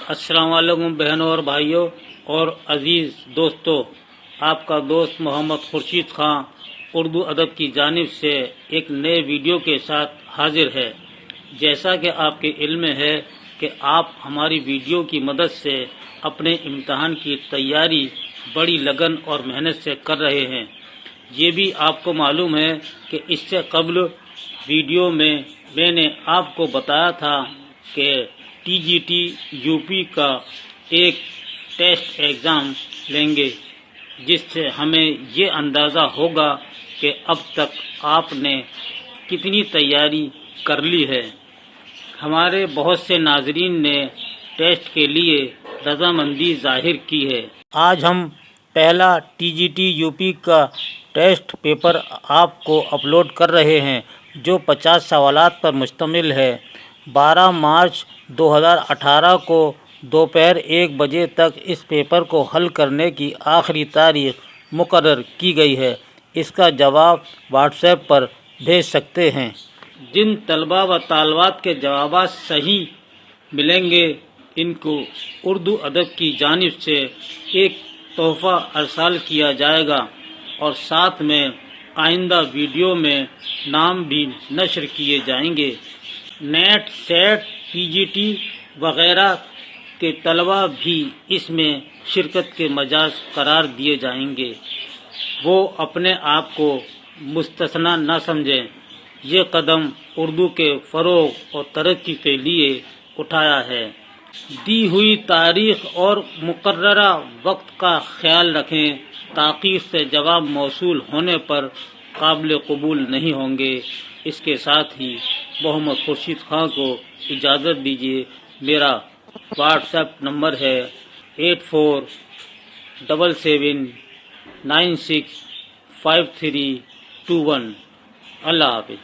السلام علیکم بہنوں اور بھائیوں اور عزیز دوستوں، آپ کا دوست محمد خورشید خان اردو ادب کی جانب سے ایک نئے ویڈیو کے ساتھ حاضر ہے۔ جیسا کہ آپ کے علم میں ہے کہ آپ ہماری ویڈیو کی مدد سے اپنے امتحان کی تیاری بڑی لگن اور محنت سے کر رہے ہیں۔ یہ بھی آپ کو معلوم ہے کہ اس سے قبل ویڈیو میں نے آپ کو بتایا تھا کہ T G T U P کا ایک ٹیسٹ ایگزام لیں گے، جس سے ہمیں یہ اندازہ ہوگا کہ اب تک آپ نے کتنی تیاری کر لی ہے۔ ہمارے بہت سے ناظرین نے ٹیسٹ کے لیے رضامندی ظاہر کی ہے۔ آج ہم پہلا T G T U P کا ٹیسٹ پیپر آپ کو اپلوڈ کر رہے ہیں، جو 50 سوالات پر مشتمل ہے۔ 12 مارچ 2018 کو دوپہر 1 بجے تک اس پیپر کو حل کرنے کی آخری تاریخ مقرر کی گئی ہے۔ اس کا جواب واٹس ایپ پر بھیج سکتے ہیں۔ جن طلباء و طالبات کے جوابات صحیح ملیں گے، ان کو اردو ادب کی جانب سے ایک تحفہ ارسال کیا جائے گا اور ساتھ میں آئندہ ویڈیو میں نام بھی نشر کیے جائیں گے۔ نیٹ، سیٹ، پی جی ٹی وغیرہ کے طلباء بھی اس میں شرکت کے مجاز قرار دیے جائیں گے۔ وہ اپنے آپ کو مستثنی نہ سمجھیں۔ یہ قدم اردو کے فروغ اور ترقی کے لیے اٹھایا ہے۔ دی ہوئی تاریخ اور مقررہ وقت کا خیال رکھیں۔ تاخیر سے جواب موصول ہونے پر قابل قبول نہیں ہوں گے۔ اس کے ساتھ ہی محمد خورشید خان کو اجازت دیجیے۔ میرا واٹس ایپ نمبر ہے 8477965321۔ اللہ حافظ۔